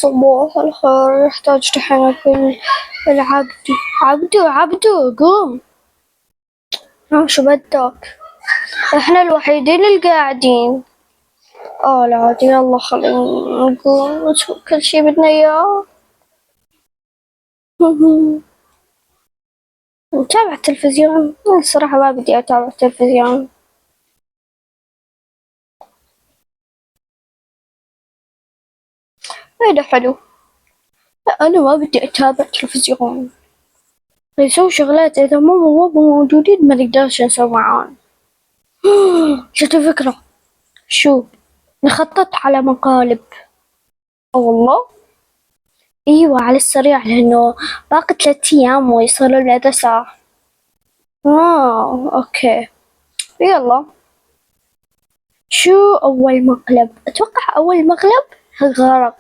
صباح الخير. يحتاج دحين أقول العبدو عبدو قوم. شو بدك؟ احنا الوحيدين اللي قاعدين. لا عادي، يلا خلينا نقوم نشوف كل شي بدنا اياه. نتابع التلفزيون؟ الصراحة ما بدي أتابع التلفزيون. هيدا حلو. لا أنا ما بدي أتابع تلفزيون. يسوي شغلات إذا ماما وبابا موجودين ما نقدرش نسوي معاهم. جت فكرة. شو؟ نخطط على مقالب. والله؟ أيوة على السريع، لأنه باقي 3 أيام ويصلوا المدرسة. أوكي يلا. شو أول مقلب؟ أتوقع أول مقلب غرق.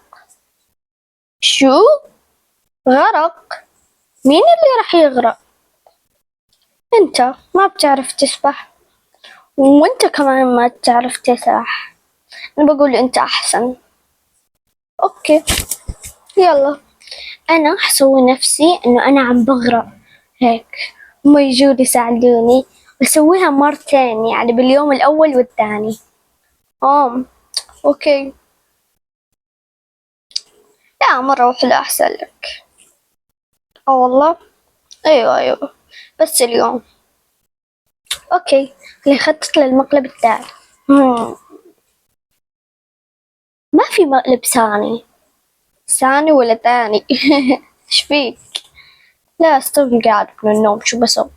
شو؟ غرق؟ مين اللي راح يغرق؟ أنت ما بتعرف تسبح، وأنت كمان ما تعرف تسبح. أنا بقول أنت أحسن. أوكي يلا. أنا حسوي نفسي إنه أنا عم بغرق هيك، هما يجون يساعدوني، بسويها مرتين يعني باليوم الأول والثاني. أوكي. لا مرة واحدة أحسن لك. والله؟ أيوة بس اليوم. أوكي خليني أخطط للمقلب التالي. ما في مقلب ثاني ولا تاني. إيش فيك؟ لا استوي قاعد من النوم، شو بسوي؟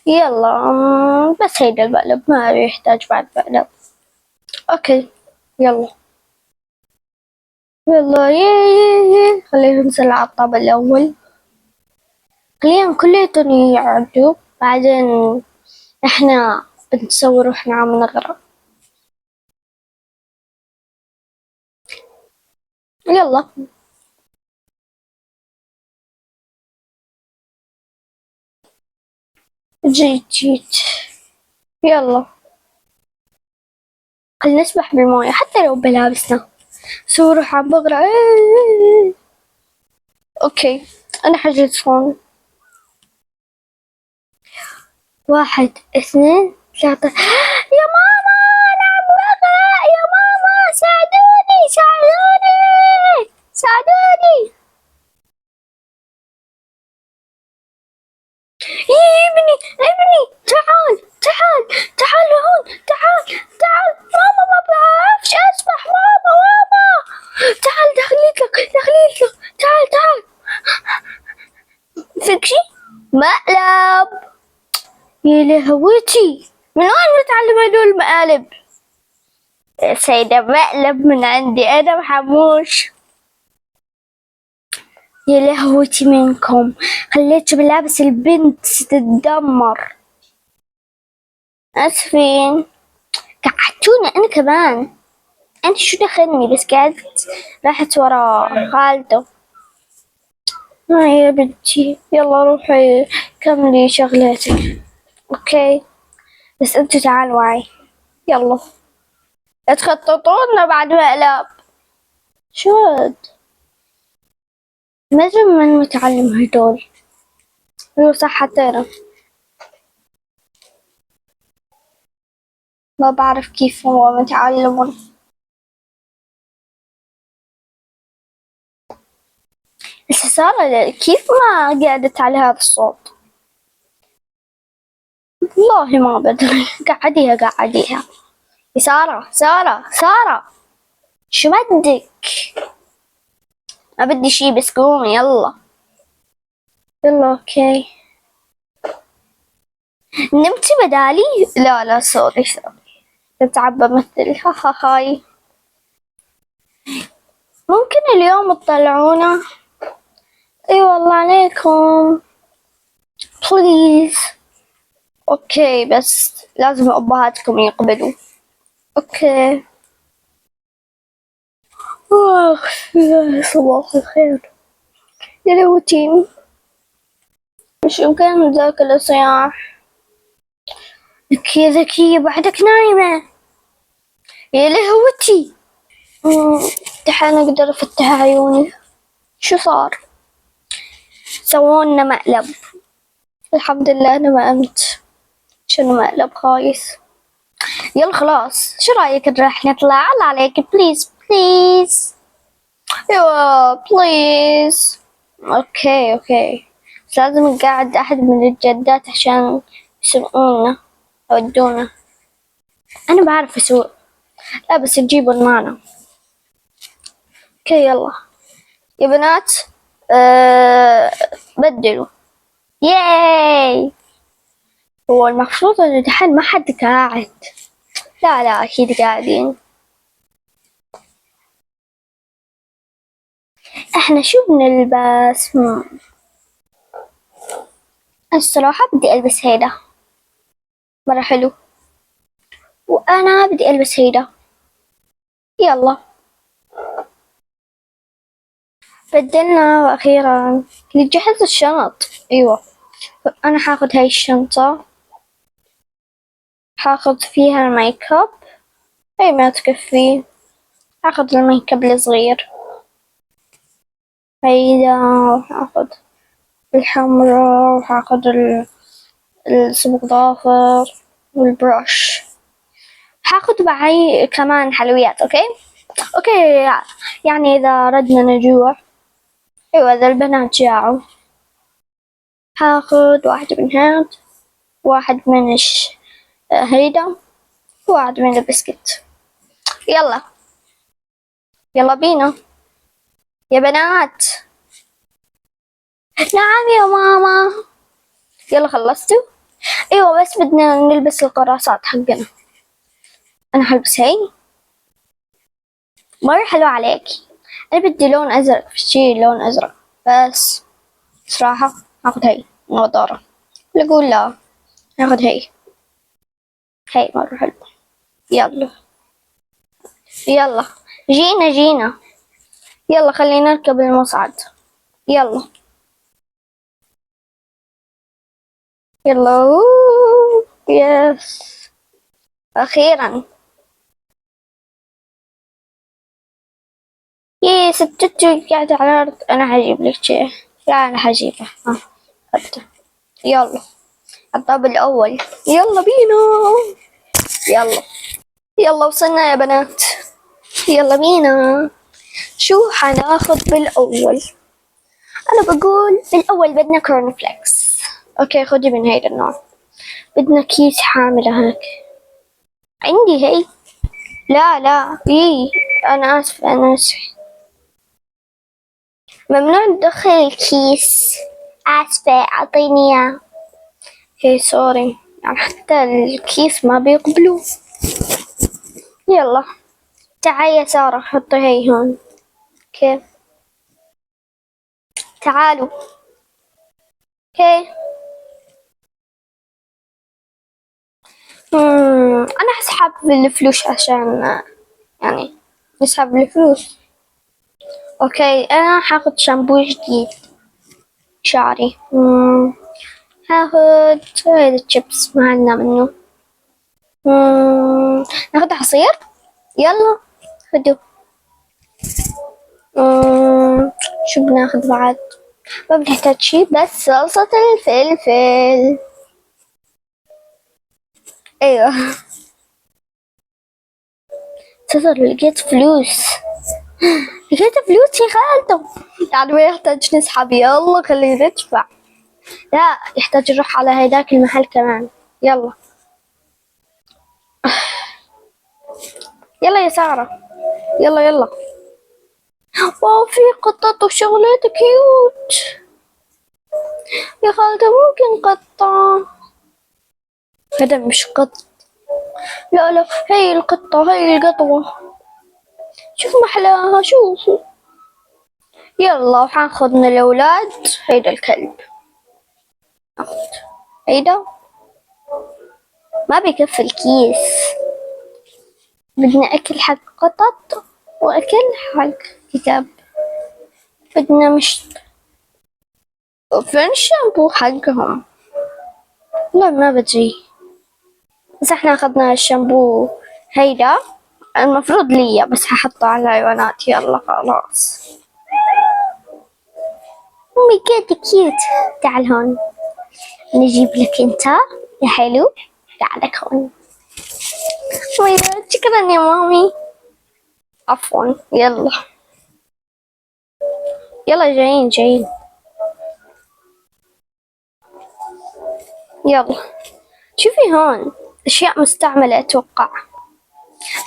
يلا بس هيدا المقلب ما يحتاج بعد مقلب. أوكي يلا خلينا ننزل على الطابق الأول. خليهم كلياتهم يعدوا، بعدين إحنا بنتصور وإحنا عم نغرق. يلا جيت. يلا خلينا نسبح بالموية حتى لو بلابسنا. سو روح عم بغرق. أوكي أنا حجلس هون. 1 2 3. يا ماما أنا عم بغرق، يا ماما ساعدوني. يا ابني تعال هون. تعال ماما ما بعرفش أسبح. ماما تعال دخليك تعال فيك شي مقلب. يا لهوتي من وين بتعلم هدول المقالب؟ يا سيدة مقلب من عندي أنا وحموش. يا لهوتي منكم، خليت ملابس البنت تتدمر. أسفين قعدتونا أنا كمان. أنت شو دخلني؟ بس قعدت راحت ورا خالته. يا بنتي يلا روحي كملي شغلاتك. أوكي بس أنتوا تعالوا معي يلا. لا تخططونا بعد مقلب. شو ما أدري من متعلم هدول. هو صح حتى ما بعرف كيف هو متعلم. بس سارة كيف ما قعدت على هذا الصوت؟ والله ما بدري. قعديها. يا سارة شو بدك؟ ما بدي شي بس قومي يلا. أوكي نمتي بدالي؟ لا سوري تتعب بمثل. هاي ممكن اليوم تطلعونا؟ اي والله عليكم بليز. اوكي بس لازم ابهاتكم يقبلوا. اوكي يا صباح الخير. يا لهوتي مش يمكن ذاك الصياح. يا ذكية بعدك نايمة. يا لهوتي افتحها، أنا أقدر أفتح عيوني. شو صار؟ سوونا مقلب. الحمد لله أنا ما قمت عشان مقلب خايس. يلا خلاص، شو رأيك نروح نطلع؟ الله عليك، بليز بليز. ايوه بليز. اوكي بس لازم نقعد احد من الجدات عشان يسوقونا يودونا. انا بعرف اسوق. لا بس نجيبهم معنا. اوكي يلا يا بنات. بدلوا. ياي. هو المفروض انه دحين ما حد قاعد. لا اكيد قاعدين. احنا شو بنلبس؟ الصراحة بدي البس هيدا، مرة حلو. وانا بدي البس هيدا. يلا بدلنا واخيرا نجهز الشنط. ايوه انا حاخد هاي الشنطة، حاخد فيها الميك اب. هاي ما تكفي، حاخد الميك اب الصغير هيدا، وحاخد الحمرا، وحاخد الصبغ ضافر والبرش. حاخد معي كمان حلويات. اوكي يعني اذا ردنا نجوع. ايوه اذا البنات جاعوا حاخد واحدة من هاد، واحد من هيدا، وواحد من البسكت. يلا بينا يا بنات. نعم يا ماما. يلا خلصتوا؟ ايوه بس بدنا نلبس القراصات حقنا. انا حلبس هاي مرة حلو عليكي. انا بدي لون ازرق، في شي لون ازرق بس صراحة هاخد هاي نظارة. لا اقول لا، هاخد هاي مرة حلوة. يلا جينا. يلا خلينا نركب المصعد. يلا يس أخيرا. ستة قاعدة على الأرض. أنا حجيب لك شي. لا أنا حجيبه. خدته. يلا الطابق الأول. يلا بينا. يلا وصلنا يا بنات. يلا بينا. شو حناخد بالأول؟ أنا بقول بالأول بدنا كورن فليكس. أوكي خدي من هيدا النوع. بدنا كيس حاملة هيك. عندي هي. لا أنا آسفة ممنوع ندخل الكيس. آسفة أعطيني إياه. اوكي سوري، يعني حتى الكيس ما بيقبلوا. يلا تعالي يا سارة، حطي هي هون. اوكي تعالوا. اوكي انا هسحب الفلوس عشان يعني نسحب الفلوس. اوكي انا حاخد شامبو جديد شعري. هاخد هيدا الشيبس ما عندنا منه. ناخد عصير. يلا خدوا. شو بناخد بعد؟ ما بنحتاج شي بس صلصة الفلفل. ايوه صدر لقيت فلوس. لقيت فلوس يا خالته. يعني ما يحتاج نسحب. يلا خلينا ندفع. لا يحتاج نروح على هيداك المحل كمان. يلا يا سارة. يلا واو في قطط وشغلات كيوت. يا خالته ممكن قطة. هذا مش قط. لا هي القطة، هي القطوة. شوف محلاها شوفوا. يلا وحناخد من الأولاد هيدا الكلب. ناخد هيدا ما بكفي الكيس. بدنا أكل حق قطط وأكل حق كتاب. بدنا مش فين الشامبو حقهم؟ لا ما بدري، بس احنا أخذنا الشامبو هيدا المفروض لي بس هحطه على الحيوانات. يلا خلاص. أمي كيت كيوت. تعال هون نجيب لك انت يا حلو. تعالك هون. شكرا يا مامي. عفوا. يلا يلا جايين جايين. يلا شوفي هون أشياء مستعملة أتوقع.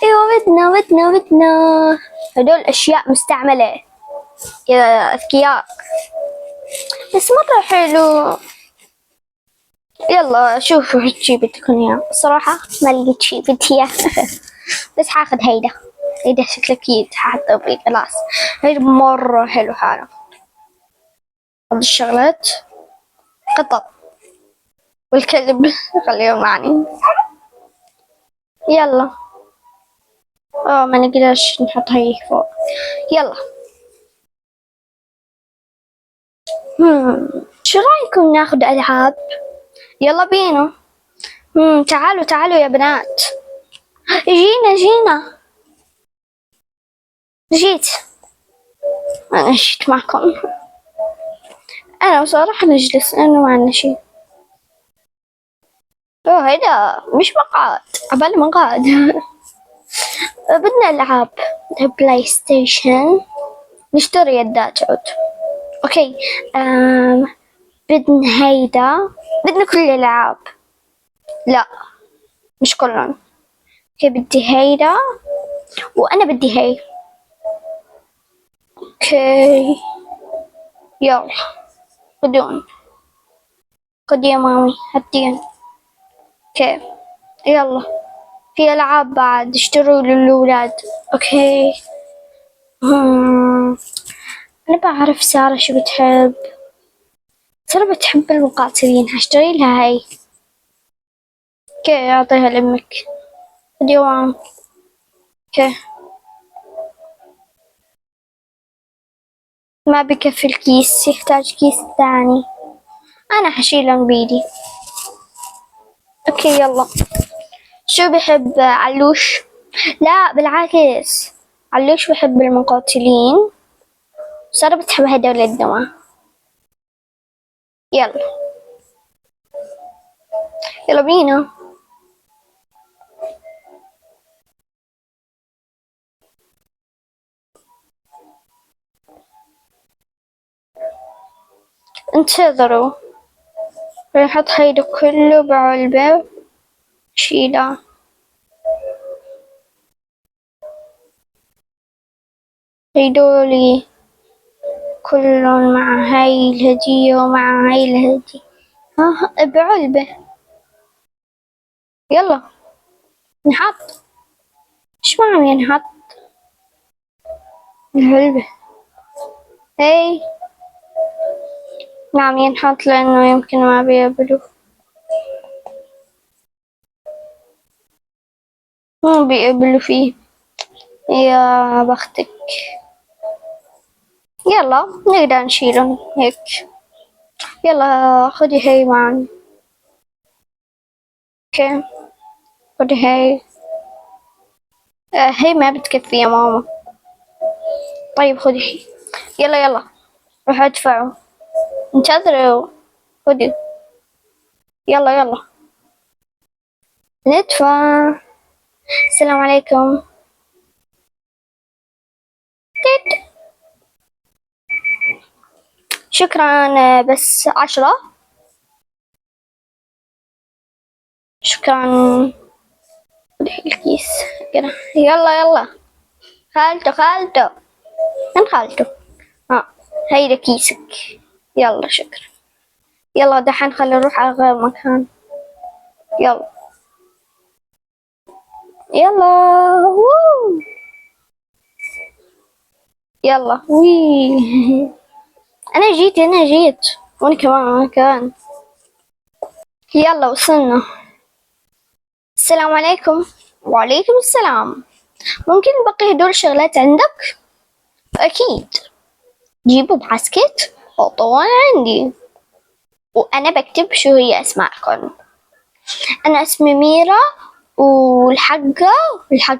أيوة بدنا هدول أشياء مستعملة يا أذكياء بس مرة حلو. يلا شوفوا شي بدكم إياه. الصراحة ما لقيت شي بدي إياه بس حاخد هيدا شكله كيوت حاحطه بالقلاص. هيدا مرة حلو حاله. هذا الشغلات قطط والكلب خليهم معي. يلا ما نقدرش نحط هاي فوق. يلا شو رايكم ناخد ألعاب؟ يلا بينا. تعالوا يا بنات. جينا جيت. أنا جيت معكم. أنا بصراحة نجلس لأنه ما عندنا شي. هيدا مش مقعد عبالي مقعد بدنا ألعاب بلاي ستيشن. نشتري يدات عود. أوكي بدنا هيدا. بدنا كل الألعاب. لا مش كلهم. اوكي بدي هيدا وانا بدي هي. اوكي يلا خدون. خد يا مامي هاتين. اوكي يلا في العاب بعد اشتروا للولاد. اوكي انا بعرف سارة شو بتحب. سارة بتحب المقاتلين. هشتري لها هاي. اوكي اعطيها لامك. خد يا ماما. اوكي ما بكفي الكيس يحتاج كيس ثاني. أنا حشيلهم بيدي. أوكي يلا. شو بحب علوش؟ لا بالعكس علوش بحب المقاتلين. سارة بتحب هدول الدمى. يلا بينا. انتظروا. نحط هيدا كله بعلبة. شيله. هيدولي كلهم مع هاي الهدية ومع هاي الهدية. بعلبة. يلا نحط. ايش معنى ينحط العلبة؟ هاي نعم ينحط لأنه يمكن ما بيقبلوه. مو بيقبلوا فيه. يا بختك. يلا نقدر نشيلهم هيك. يلا خدي هاي معانا. اوكي خدي هاي. هاي ما بتكفي يا ماما. طيب خدي هاي. يلا روحوا ادفعوا. انتظروا. خدي. يلا ندفع. السلام عليكم. تيت. شكرا بس 10. شكرا. خدي الكيس كده. يلا خالته من خالته. هيدا كيسك. يلا شكرا. يلا دحين خلينا نروح على غير مكان. يلا وو. يلا وي أنا جيت وأنا كمان. يلا وصلنا. السلام عليكم. وعليكم السلام. ممكن نبقي هدول الشغلات عندك؟ أكيد. جيبوا باسكت حطوها عندي وأنا بكتب شو هي أسماءكم. أنا اسمي ميرا والحقة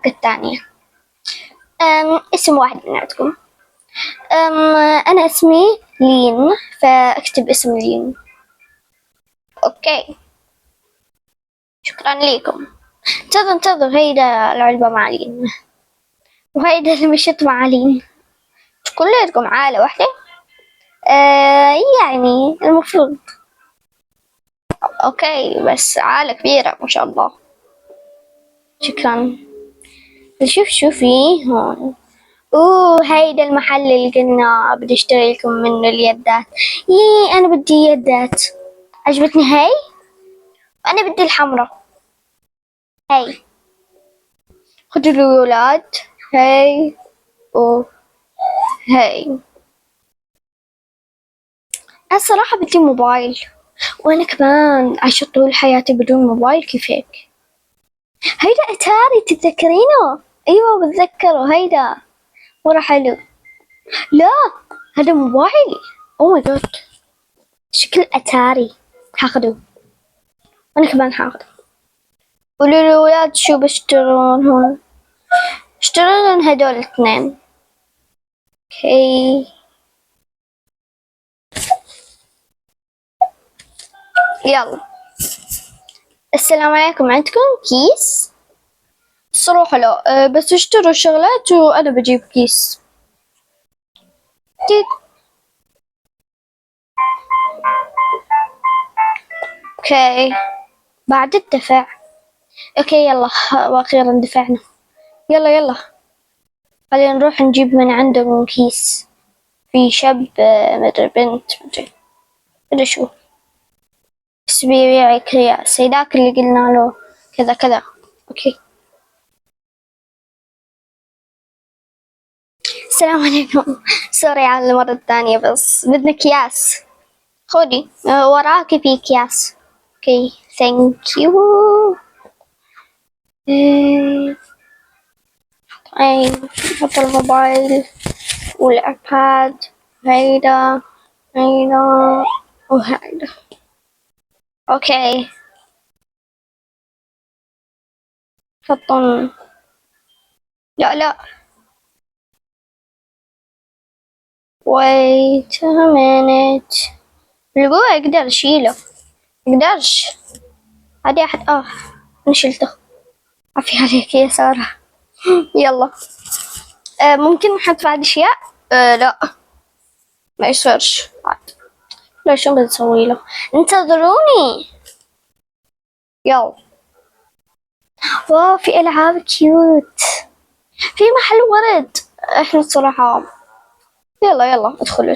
الثانية. اسم واحد من عندكم. أنا اسمي لين، فاكتب اسم لين. أوكي، شكرا لكم. انتظر هيدا العلبة مع لين، وهيدا اللي مشيت مع لين. كلكم عائلة واحدة. يعني المفروض. أوكي، بس عائلة كبيرة ما شاء الله. شكرا. شوفي هون. هيدا المحل اللي قلنا بدي اشتري لكم منه اليدات. أنا بدي يدات. عجبتني هاي. أنا بدي الحمرا. هاي، خدوا الولاد. هاي هاي. أنا الصراحة بدي موبايل، وأنا كمان عشت طول حياتي بدون موبايل. كيف هيك؟ هيدا أتاري، تتذكرينه؟ أيوة بتذكره. هيدا مرة حلو. لا، هذا موبايل. أوه ماي جاد، شكل أتاري. هاخده، وأنا كمان هاخده. قولوا للولاد شو بشترون هون. اشترون هدول الاثنين. اوكي، يلا. السلام عليكم، عندكم كيس؟ الصراحة لا، بس اشتروا شغلات وأنا بجيب كيس. اوكي، بعد الدفع. اوكي يلا، واخيرا دفعنا. يلا خلينا نروح نجيب من عندهم كيس. في شاب، مدري بنت، مدري شو، بس بيبيع أكياس. هيداك اللي قلنا له كذا كذا. اوكي، السلام عليكم. سوري على المرة الثانية، بس بدنا أكياس. خذي، وراكي في أكياس. اوكي، ثانك يو. نحط الموبايل والأيباد. هيدا وهيدا. اوكي، حطهم. لا wait a minute. اللي جوا اقدر اشيله، مقدرش. هادي احد انا شلته. عفي عليك يا سارة. يلا. ممكن نحط بعد اشياء. لا، ما يصيرش عاد. لا، شو بنسوي له؟ انتظروني. يلا. واو، في العاب كيوت، في محل ورد. احنا الصراحة يلا ادخلوا.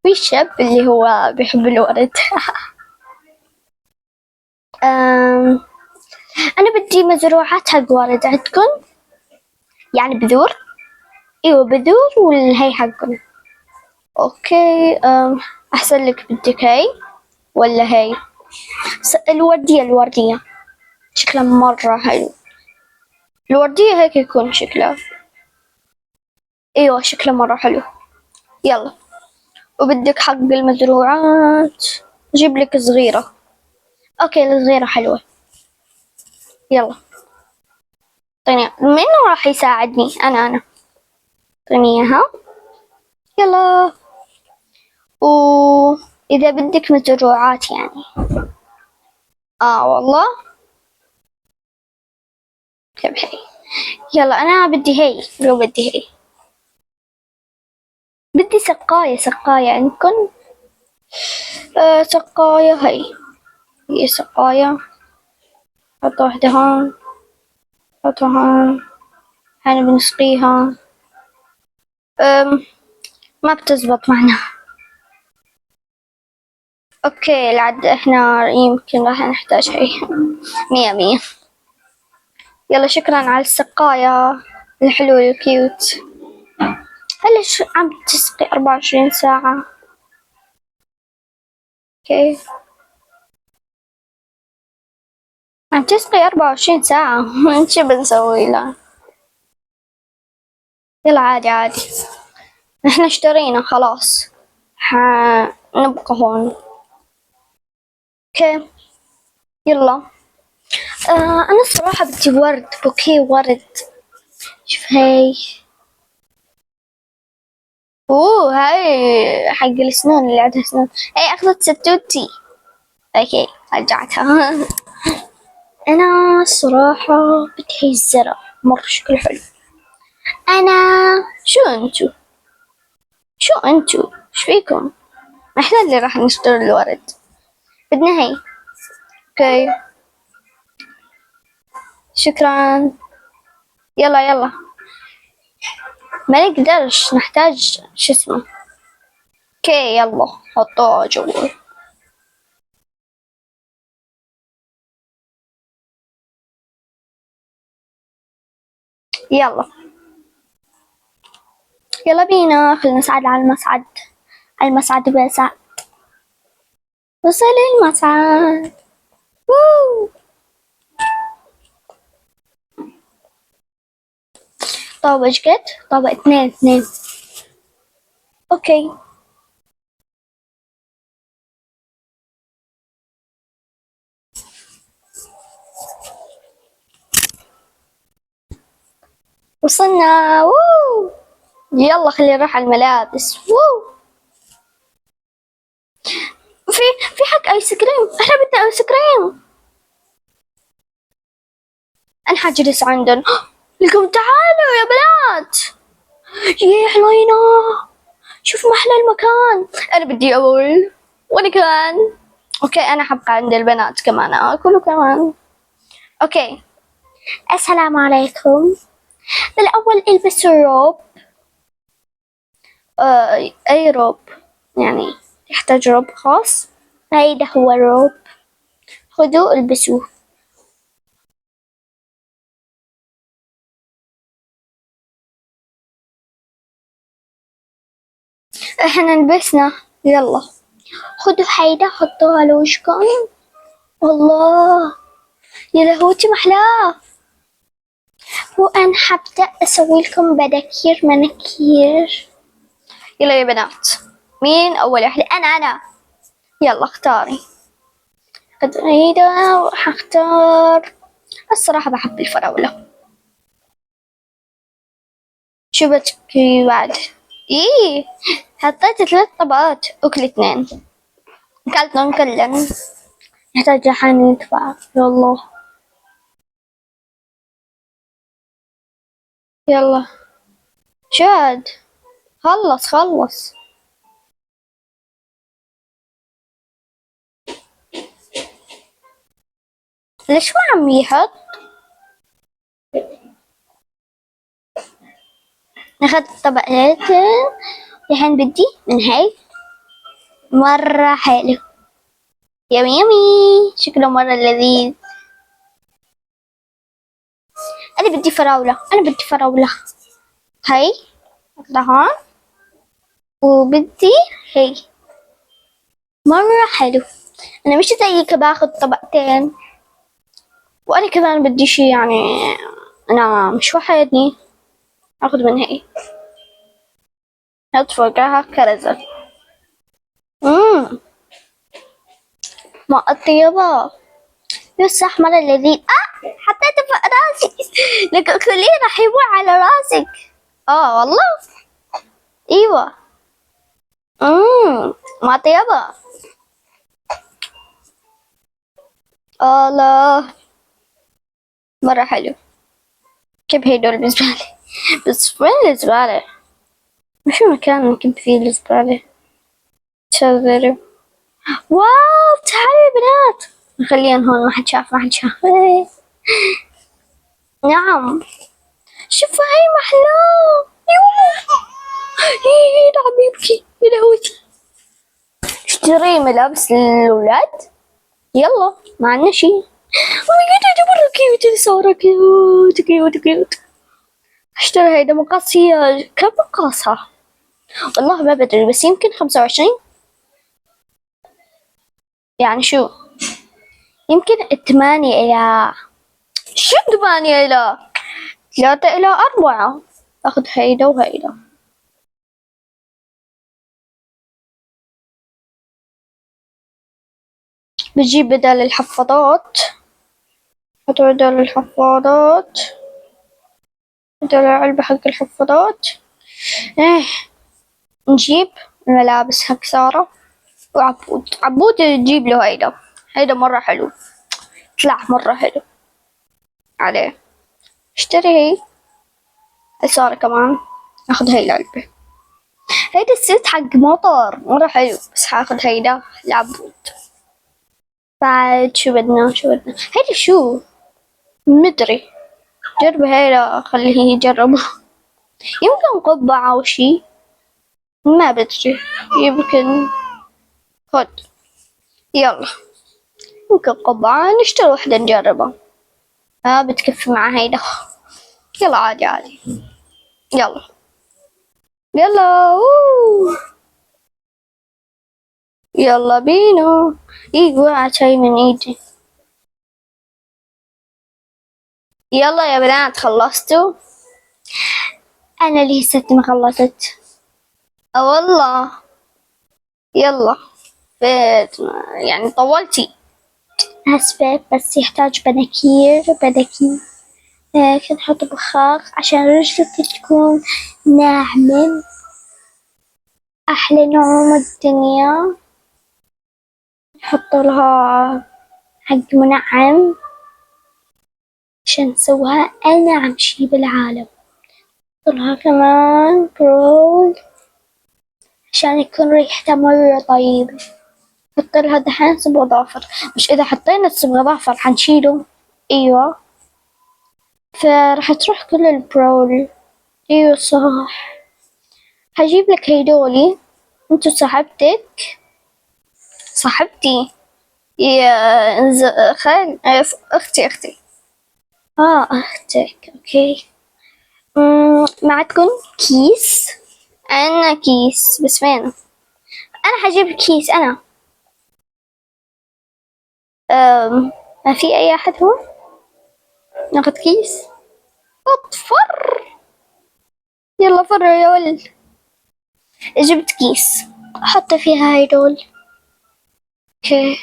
في شاب اللي هو بيحب الورد. أنا بدي مزروعات حق ورد. عندكم يعني بذور؟ ايوه بذور، والهي حقهم. اوكي، احسن لك بدك هاي ولا هاي؟ الوردية شكلها مرة حلو. الوردية هيك يكون شكلها. ايوه شكلها مرة حلو. يلا. وبدك حق المزروعات، جيب لك صغيرة. اوكي، الصغيرة حلوة. يلا، طيب مين راح يساعدني؟ انا اعطيني اياها. يلا. وإذا بدك مزروعات يعني. والله. طيب هي. يلا، أنا بدي هي. لو بدي هي. بدي سقاية عندكم؟ سقاية هي سقاية. حط واحدة هون، حطها هون. هنا بنسقيها. ما بتزبط معنا. اوكي، العد احنا يمكن راح نحتاج هي. 100. يلا، شكرا على السقاية الحلوة الكيوت. ليش عم تسقي 24 ساعة؟ اوكي، عم تسقي 24 ساعة. شو بنسوي لها؟ يلا، عادي. احنا اشترينا خلاص، نبقى هون. اوكي، يلا. أنا الصراحة بدي ورد، بوكيه ورد. شوف هاي. هاي حق السنون اللي عندها سنون. هاي أخذت ستوتي. اوكي رجعتها. أنا الصراحة بدي هاي الزرع مرة شكله حلو. أنا شو انتو ايش فيكم؟ احنا اللي راح نشتري الورد. بدنا هاي. اوكي شكرا. يلا ما نقدرش، نحتاج شو اسمه. اوكي يلا حطوها جوا. يلا بينا، خلينا نصعد على المصعد. المصعد بسعد. وصل المصعد. ووو. طابق ايش قد؟ طابق اثنين. اوكي وصلنا. ووو. يلا خلينا نروح على الملابس. ووو. في حق ايس كريم، احنا بدنا ايس كريم. انا حجلس عندن. لكم تعالوا يا بنات. يا حلوينا، شوف ما احلى المكان. انا بدي اول. وانا كمان. اوكي انا حبقى عند البنات كمان اكل كمان. اوكي السلام عليكم. بالاول البسوا الروب. اي روب يعني يحتاج روب خاص. هيدا هو الروب، خذوه البسوه. احنا لبسنا. يلا خذوا هيدا حطوه على وجهكم. والله يا لهوتي محلاه. وأنا حبدأ أسوي لكم بداكير مناكير. يلا يا بنات، مين أول واحدة؟ أنا. يلا اختاري. هيدا وحختار. الصراحة بحب الفراولة. شو بتبكي بعد؟ إيه حطيت 3 طبقات، أكل 2. أكلتهم كلن. نحتاج الحين ندفع. يلا يلا شاد. خلص. ليش ما عم يحط؟ أخذت طبقتين. الحين بدي من هاي. مرة حلو. يمي شكله مرة لذيذ. أنا بدي فراولة. هاي أحطها هون. وبدي هاي. مرة حلو. أنا مش زيك باخذ طبقتين. وأنا كمان بدي شي يعني. أنا مش وحدني. أخذ من هاي. نحط فوقها كرزة. ما الطيبة. يصح مرة لذيذ. حطيته فوق راسي. لك كلين راح يبوع على راسك. والله. ايوه. ما طيبة. الله مرة حلو. كيف هيدول بالنسبة لي؟ بس وين الزبالة؟ ما في مكان نكب فيه الزبالة. شغلوا. واو تعالوا يا بنات. نخليهم هون، ما حد شاف. نعم شوفوا هاي محلاه. عم يبكي يا لهوتي. اشتري ملابس للولاد. يلا ما عندنا شي. مرة كيوت صورة كيوت. اشتري هيدا مقاس. هي كم مقاسها؟ والله ما بدري، بس يمكن 25. يعني شو يمكن 8 إلى. شو 8 إلى 3 إلى 4. أخذ هيدا وهيدا. بجيب بدل الحفاضات. هذول العلبة حق الحفاضات. إيه نجيب الملابس حق سارة وعبود. عبود تجيب له هيدا مرة حلو، طلع مرة حلو عليه. اشتري هي سارة كمان. اخذ هاي العلبة. هيدا الست حق مطر مرة حلو، بس حاخذ هيدا العبود. بعد شو بدنا هيدا شو مدري. جرب هيدا خليه يجربه. يمكن قبعة أو شي، ما بدري. يمكن خد يلا، يمكن قبعة. نشتري وحدة نجربها. ما بتكفي مع هيدا. يلا عادي. يلا يلا بينا. وقع شي من ايدي. يلا يا بنات خلصتوا؟ انا اللي هسه ما خلصت. والله يلا بيت يعني طولتي. اسفة بس يحتاج بناكير. لكن نحط بخاخ عشان رجلك تكون ناعمة. أحلى نوم الدنيا. نحط لها حق منعم عشان نسويها أنعم شي بالعالم. نحط لها كمان برول عشان يكون ريحتها مرة طيبة. نحط لها دحين صبغ ظافر، مش إذا حطينا الصبغ ظافر حنشيله. أيوة، فراح تروح كل البرول. أيوة صح. هجيب لك هيدولي. انتو صاحبتي يا اختي. اختك اوكي. ما عندكم كيس؟ عنا كيس بس وينه؟ انا حجيب كيس انا. ما في اي احد هون؟ ناخذ كيس. فر. يلا فر يا ولد. جبت كيس احط فيها هيدول. اوكي.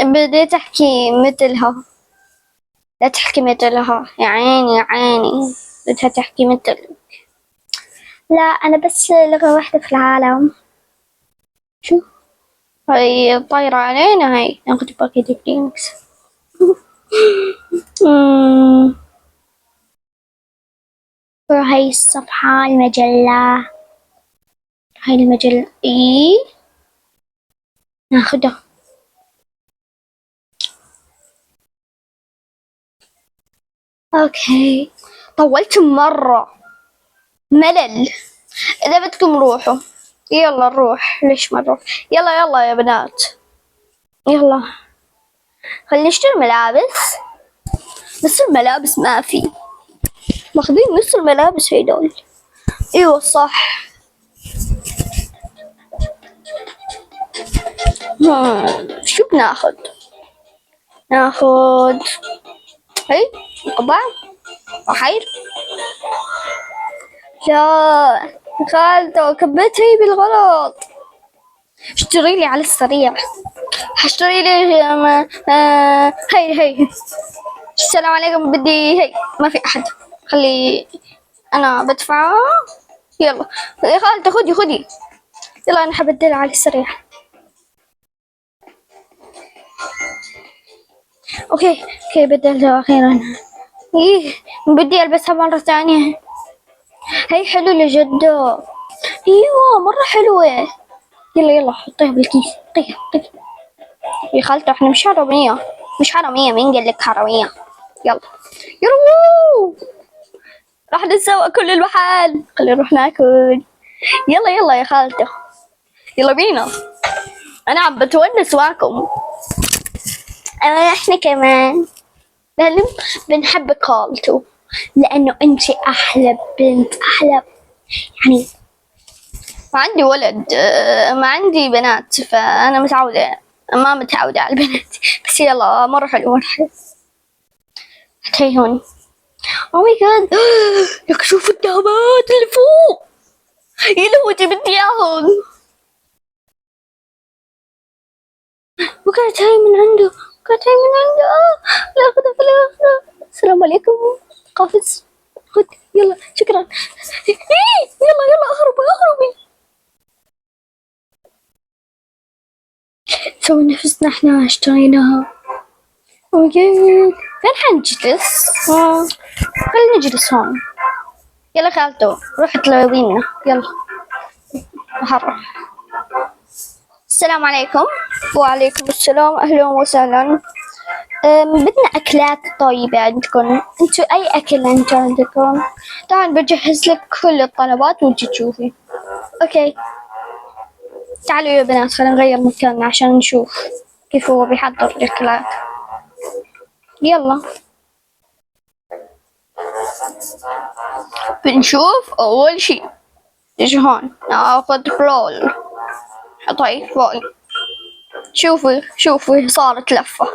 بديت احكي مثلها. لا تحكي مثلها يا عيني. بدها تحكي مثل. لا أنا بس لغة واحدة في العالم. شو هاي طايرة علينا. هاي ناخذ باكيت كلينكس. هاي الصفحة المجلة. هاي المجلة ناخدها. اوكي طولت مرة. ملل. اذا بدكم روحوا. يلا نروح. ليش ما نروح؟ يلا يا بنات. يلا خلينا نشتري ملابس. بس الملابس ما في. ماخذين نص الملابس هيدول. ايوه صح. شو بناخذ؟ ناخذ هي قبعة وحير. لا خالته كبيت هي بالغلط. اشتري لي على السريع. حاشتري لي هي. السلام عليكم. بدي هي. ما في احد. خلي انا بدفع. يلا يا خالته خدي. يلا انا حبدل على السريع. اوكي بدلته اخيرا. بدي البسها مرة ثانية. هي حلو لجده. ايوه مرة حلوة. يلا حطيها بالكيس. طيها. يا خالته احنا مش حرامية. مين قال لك حرامية؟ يلا راح نسوق كل المحل. خلينا نروح ناكل. يلا يا خالته. يلا بينا. انا عم بتونس معكم. احنا كمان لازم بنحب خالته لانه انتي احلى بنت. احلى يعني. ما عندي ولد. ما عندي بنات، فانا ما متعودة على البنات. بس يلا مرة حلو. هي هون. او ماي جاد. لك شوف الدهبات اللي فوق. يا لهوتي بدي اياهم. وكانت هاي من عنده. لا اخذها. السلام عليكم. قافز. خد يلا شكرا. يلا يلا اهربي اهربي. سوي نفسنا احنا اشتريناها. اوكي فين حنجلس؟ خلينا نجلس هون. يلا خالته روح تلوينا يلا. هروح. السلام عليكم. وعليكم السلام اهلا وسهلا. بدنا اكلات طيبة عندكم انتو اي اكل انتو عندكم؟ تعال بجهز لك كل الطلبات وتجي تشوفي. اوكي تعالوا يا بنات خلينا نغير مكاننا عشان نشوف كيف هو بيحضر الاكلات. يلا بنشوف اول شي نجي هون ناخذ رول حطي فوق. شوفي صارت لفة.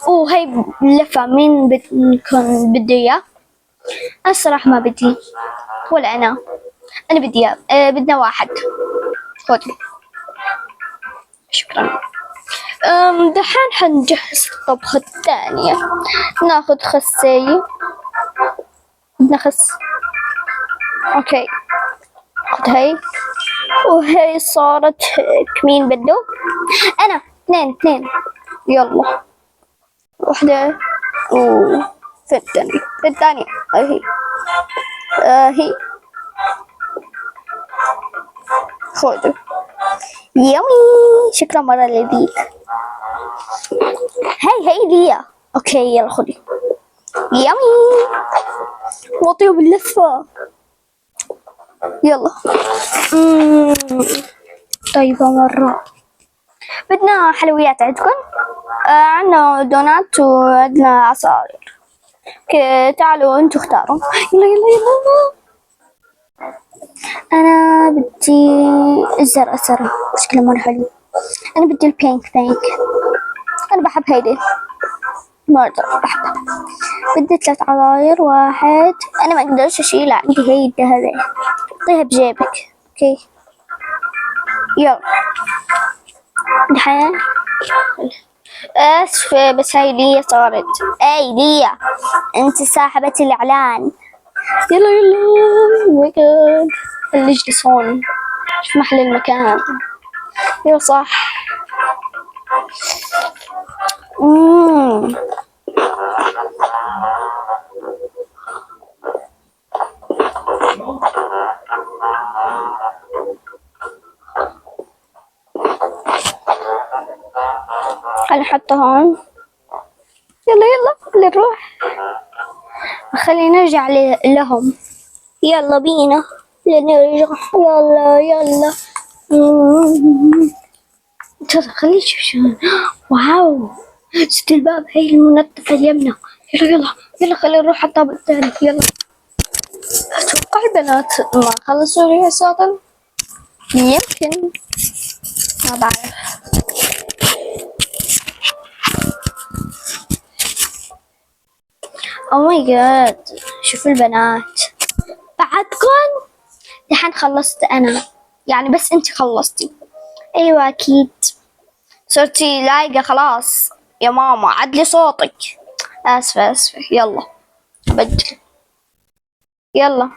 وهي اللفة مين بدكم بده اياه؟ الصراحة ما بدي ولا انا بدي اياه. بدنا واحد. خذي شكرا. دحين حنجهز الطبخة الثانية. ناخذ خساية. بدنا خس. اوكي خذ هاي. وهي صارت هيك. مين بده؟ انا اثنين. يلا وحدة. في الثانية هي. هي خذوا. يمي شكرا مرة لذيذ. هي ليا. اوكي يلا خذي. يمي وطيب اللفة. يلا. طيبة مرة. بدنا حلويات عندكم؟ عنا دونات وعندنا عصاير. تعالوا انتو اختاروا. يلا. انا بدي الزرقاء شكله مرة حلو. انا بدي البينك. انا بحب هيدي مرة بحبها. بدي 3 عصاير. واحد. انا ما اقدرش اشيلها عندي هي الذهبية. حطيها بجيبك. اوكي يلا دحين. اسفة بس هاي ليا صارت. اي ليا انت صاحبة الاعلان. يلا ويجد. خلي نجلس هون. شوف محل المكان. يلا صح. خلي نحطه هون. يلا نروح. خلينا نرجع لهم. يلا بينا نرجع. يلا خليني اشوف شو. واو ست الباب هي المنظفة اليمنى. يلا خلينا نروح على الطابق الثاني. يلا اتوقع البنات ما خلصوا رياضة. يمكن ما بعرف. او ماي جاد شوفوا البنات بعدكم. دحين خلصت انا يعني بس انتي خلصتي. ايوه اكيد صرتي لايقة خلاص. يا ماما عدلي صوتك. اسفة يلا بدل. يلا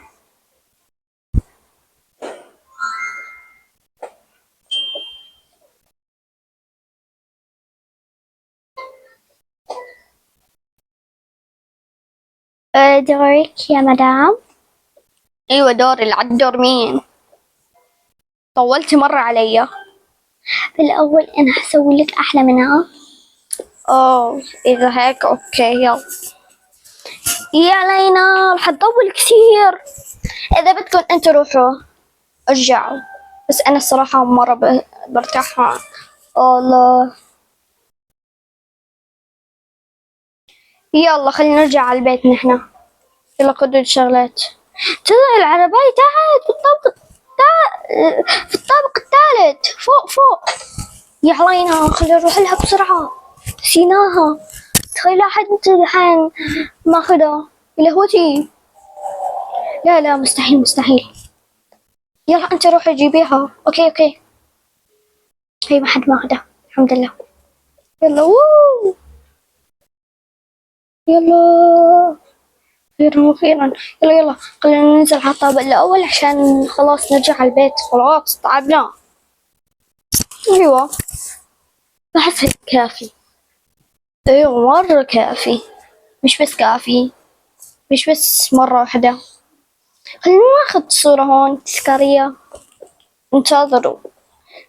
دورك يا مدام. ايوه دوري. الدور مين؟ طولتي مرة عليا. بالاول انا هسوي لك احلى منها. اوه اذا هيك اوكي يلا. يا لينا رح تطول كثير. اذا بدكم انتوا روحوا ارجعوا. بس انا الصراحة مرة برتاح هون. الله. يلا خلينا نرجع على البيت نحن. يلا خذوا الشغلات. ترى العرباية تحت في الطابق الثالث فوق. يا علينا خلينا نروح لها بسرعة. نسيناها. تخيل حد الحين ماخذها. لهوتي. لا مستحيل. يلا انت روحي جيبيها. اوكي هي ما حد ماخذها الحمد لله. يلا يلا أخيرا أخيرا. يلا يلا خلينا ننزل على الطابق الأول عشان خلاص نرجع على البيت، خلاص تعبنا. أيوة بحس هيك كافي. أيوة مرة كافي، مش بس كافي، مش بس مرة واحدة. خلينا ناخد صورة هون تذكارية. انتظروا.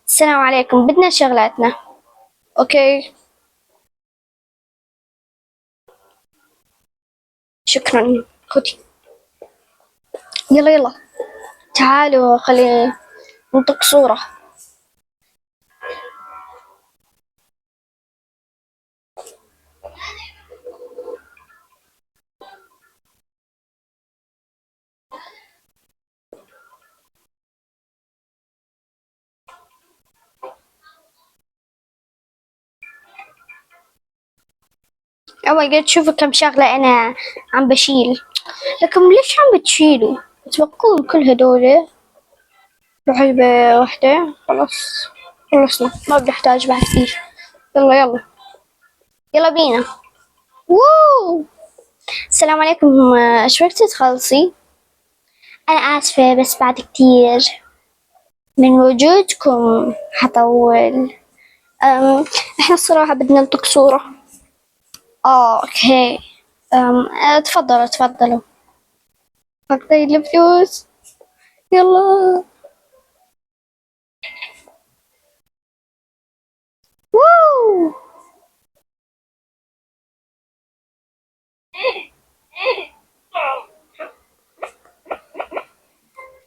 السلام عليكم، بدنا شغلاتنا. أوكي شكرا، خدي. يلا يلا تعالوا خلينا ننطق صورة. أول قد شوفوا كم شغلة أنا عم بشيل، لكن ليش عم بتشيلوا؟ تبقون كل هدول لعبة واحدة. خلاص خلصنا، ما بنحتاج بعد كثير. يلا يلا يلا بينا. ووو السلام عليكم، ايش وقت تخلصي؟ أنا آسفة بس بعد كتير من وجودكم حطول. إحنا الصراحة بدنا نلتق صورة. أوكي. تفضلوا تفضلوا. أعطي الفلوس. يلا. ووو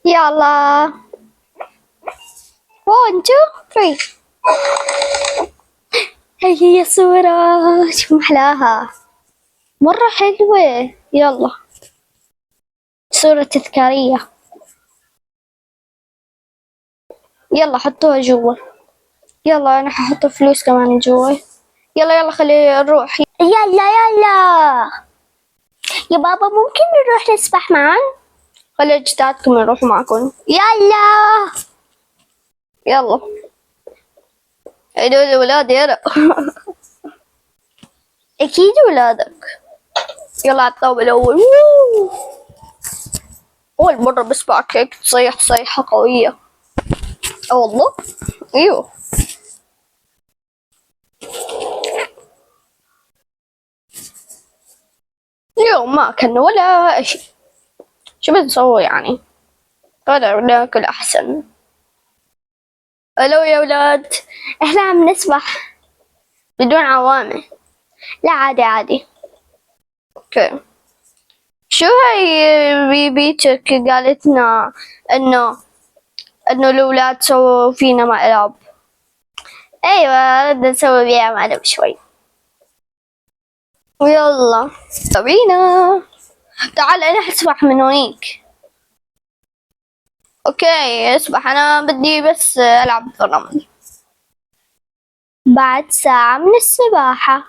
يلا 1 2 3. هي صورة، شو محلاها، مرة حلوة. يلا صورة تذكارية. يلا حطوها جوا. يلا أنا ححط فلوس كمان جوا. يلا يلا خلينا نروح. يلا يلا يا بابا ممكن نروح نسبح معا؟ خلي أجدادكم يروحوا معكم. يلا يلا هدول ولادي أنا. أكيد ولادك. يلا على الطابق الأول. أول مرة بسمعك هيك تصيح صيحة قوية. والله أيوه. اليوم ما أكلنا ولا إشي، شو بنسوي يعني؟ غدا ناكل أحسن. ألو يا ولاد، إحنا عم نسبح بدون عوامة. لا عادي عادي. أوكي. شو هاي بيبيتك قالتنا إنه الأولاد سووا فينا مقلب. أيوة بدنا نسوي بيها مقلب شوي. ويلا بينا، تعال أنا حسبح من هونيك. أوكي اسبح، أنا بدي بس ألعب في الرمل. بعد ساعة من السباحة.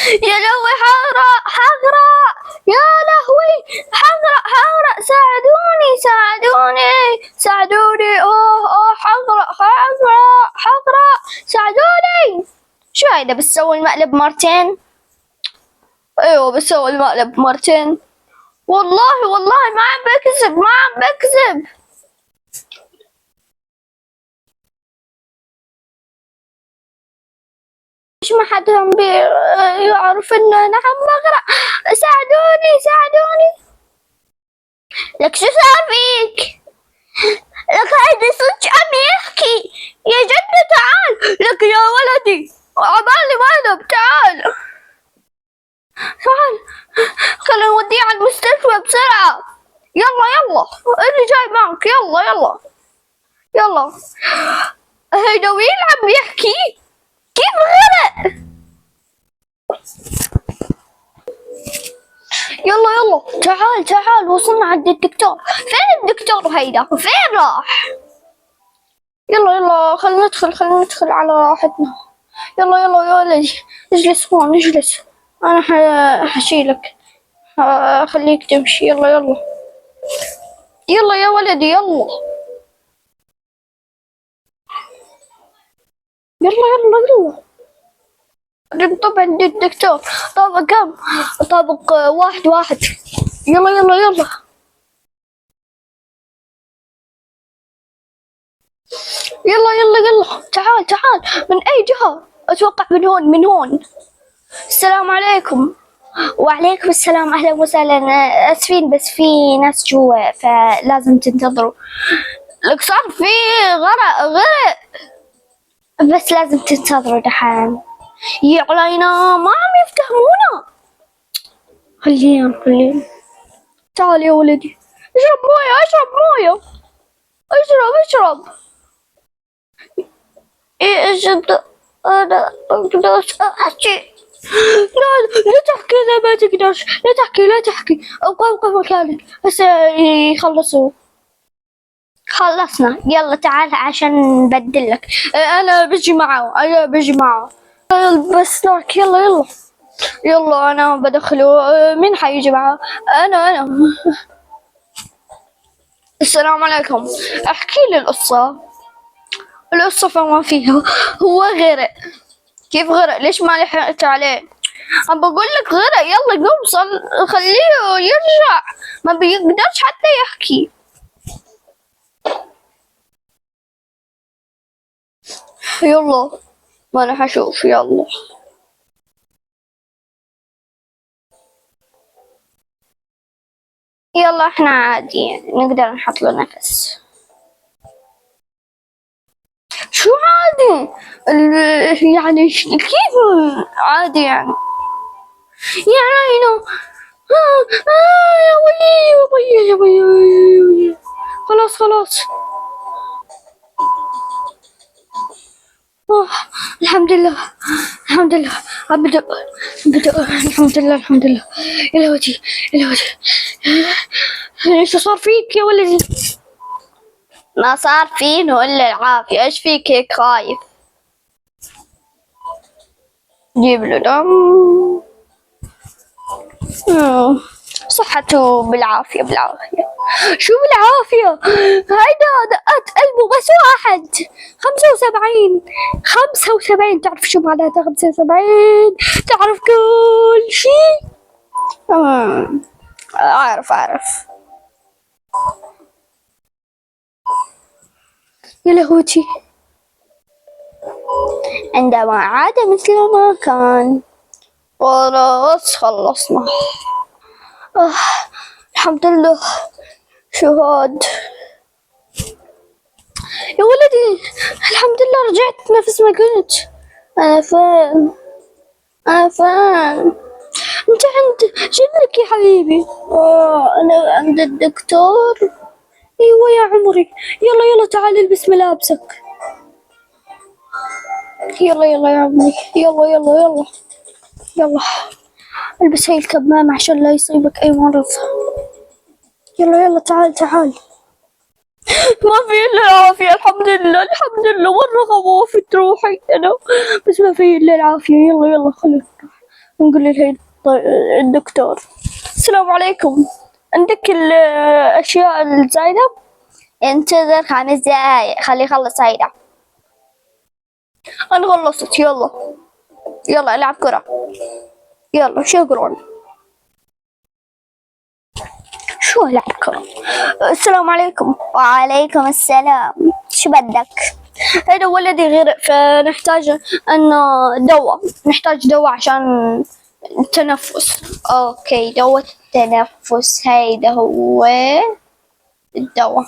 يا لهوي حغرق حغرق، يا لهوي حغرق ساعدوني ساعدوني ساعدوني. اوه حغرق ساعدوني. شو هيدا بتسوي المقلب مرتين؟ ايوه بسوي المقلب مرتين. والله ما عم بكذب ما عم بكذب. مش ما حد هم يعرف انه انا عم بغرق. ساعدوني. لك شو صار فيك؟ لك هيدي صدق عم يحكي. يا جدة تعال. لك يا ولدي عبالي مقلب. تعال خلينا نوديه على المستشفى بسرعة. يلا اللي جاي معك. يلا هيدا مين عم يحكي؟ كيف غرق؟ يلا تعال وصلنا عند الدكتور. فين الدكتور هيدا؟ فين راح؟ يلا خلينا ندخل على راحتنا. يلا يا ولدي اجلس هون اجلس، انا حشيلك خليك تمشي. يلا يا ولدي يلا طب عند الدكتور. طابق كم؟ طابق واحد. يلا يلا يلا. يلا يلا يلا، تعال من أي جهة؟ أتوقع من هون. السلام عليكم. وعليكم السلام، أهلا وسهلا. آسفين بس في ناس جوا فلازم تنتظروا. لك صار في غرق بس لازم تنتظروا دحين. يا علينا ما عم يفتهمونا. خلينا. تعال يا ولدي، اشرب موية. اشرب. ايش انت؟ انا اقدر احكي. لا تحكي، إذا ما تقدرش لا تحكي. اوقف مكانك هسه يخلصوا. خلصنا، يلا تعال عشان نبدلك. انا بجي معه. بس يلا انا بدخله. مين حيجي معه؟ انا. السلام عليكم. احكي لي القصة فما فيها. هو غرق. كيف غرق؟ ليش ما لحقت عليه؟ عم بقول لك غرق. يلا قوم خليه يرجع، ما بيقدرش حتى يحكي. يلا ما انا حشوف. يلا احنا عادي يعني نقدر نحط له نفس. شو عادي؟ يعني كيف عادي يعني؟ يعني يا ويلي. خلاص. الحمد لله. بدأ. الحمد لله. يا لهوتي. ايش صار فيك يا ولدي؟ ما صار فينه الا العافية. ايش فيك هيك خايف؟ جيب له دم. صحته بالعافية. شو بالعافية؟ هيدا دقات قلبه بس واحد. 75. تعرف شو معناتها 75؟ تعرف كل شي. أعرف. يا لهوتي. عندما عاد مثل ما كان. خلاص خلصنا. الحمد لله. شو هاد يا ولدي؟ الحمد لله رجعت نفس ما كنت. أنا فين؟ أنت عند جنك يا حبيبي. أنا عند الدكتور. أيوة يا عمري. يلا تعال البس ملابسك. يلا يا عمري. يلا البس هاي الكمامة عشان لا يصيبك أي مرض. يلا تعال. ما في إلا العافية. الحمد لله. مرة خوفت روحي أنا، بس ما في إلا العافية. يلا خلينا نقول لهي الدكتور. السلام عليكم. عندك الأشياء الزايدة؟ انتظر 5 دقايق خليه يخلص هيدا. أنا خلصت. يلا العب كرة. يلا شكرا. شو العب كرة؟ السلام عليكم. وعليكم السلام. شو بدك؟ هذا ولدي غرق فنحتاج نحتاج دواء عشان التنفس. اوكي دواء التنفس. هيدا هو الدواء.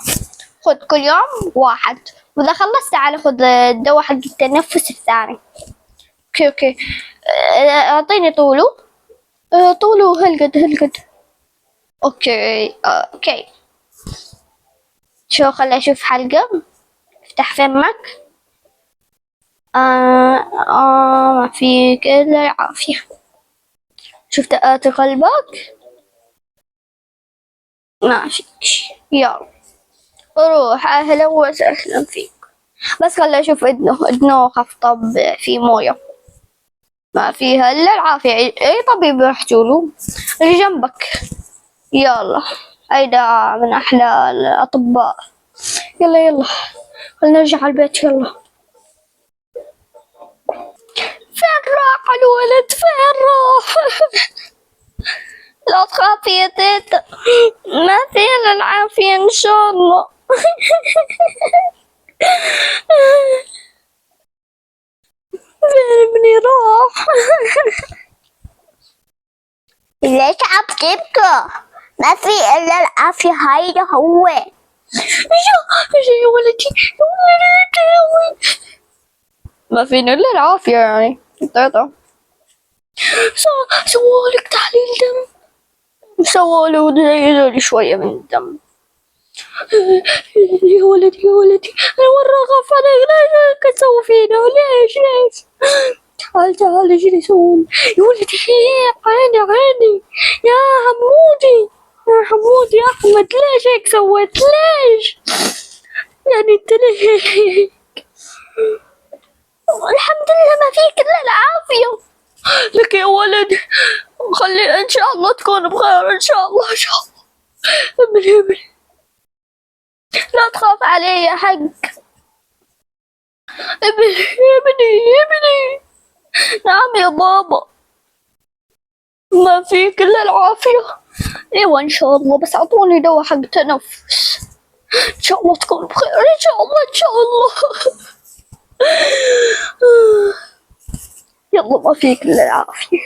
خذ كل يوم 1 واذا خلصت تعال خذ الدواء حق التنفس الثاني. اوكي. اعطيني طوله هالقد. اوكي. شو خلي اشوف حلقة. افتح فمك. ما فيك الا العافية. شوف دقات قلبك. ما فيك. يلا روح. اهلا وسهلا فيك. بس خلي اشوف اذنه خفطب في مويه. ما فيها الا العافية. اي طبيب رحتوله اللي جنبك. يلا هيدا من احلى الاطباء. يلا خلينا نرجع على البيت. يلا فين راح الولد فين راح؟ لا تخافي يا تيتا، ما فينا العافية إن شاء الله. فين ابني راح؟ ليش عم تبكوا؟ ما في إلا العافية، هيدا هو. يا ولدي ما فينا إلا العافية يعني تيتا. سوالك تحليل دم، سوالي شوية من الدم. يا ولدي أنا مرة أخاف عليك، ليش تسوي فينا؟ ليش؟ تعال اجلس هون يا ولدي. عيني يا حمودي أحمد، ليش هيك سويت؟ ليش يعني انت ليش؟ الحمد لله ما فيك إلا العافية. لك يا ولد، خلي إن شاء الله تكون بخير، إن شاء الله ابني لا تخاف علي يا حق. ابني نعم يا بابا، ما فيك إلا العافية. ايوه ان شاء الله، بس اعطوني دواء حق تنفس، ان شاء الله تكون بخير، ان شاء الله. يلا ما فيك إلا العافية.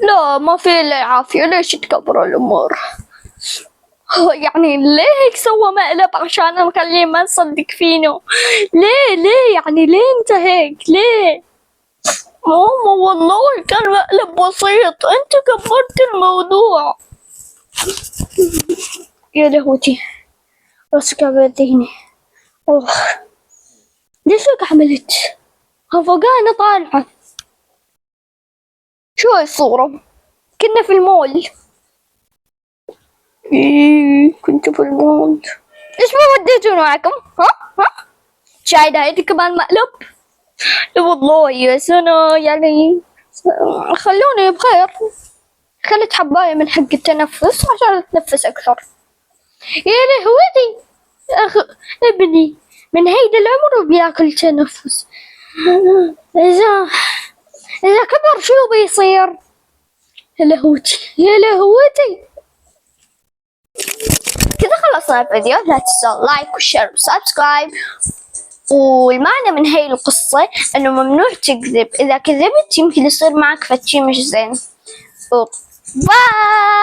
لا ما في إلا العافية، ليش تكبر الأمور؟ يعني ليه هيك سوى مقلب عشان نخليه ما نصدق فينه؟ ليه يعني ليه انت هيك ليه؟ ماما والله كان مقلب بسيط، انت كبرت الموضوع. يا لهوتي راسك عبديني. اوه ليش هيك عملت؟ هفقانة طالعة. شو هاي الصورة؟ كنا في المول. كنت في المول. ليش ما وديتوني معكم؟ ها شايدة هيدي كمان مقلب؟ لا والله بس أنا يعني خلوني بخير، خلت حباية من حق التنفس عشان أتنفس أكثر. يا لهوتي ابني من هيدا العمر بياكل تنفس، إذا كبر شو بيصير؟ يا لهوتي. كذا خلصنا الفيديو، لا تنسوا لايك وشير وسبسكرايب. والمعنى من هاي القصة انه ممنوع تكذب، اذا كذبت يمكن يصير معك فتشي مش زين. باي.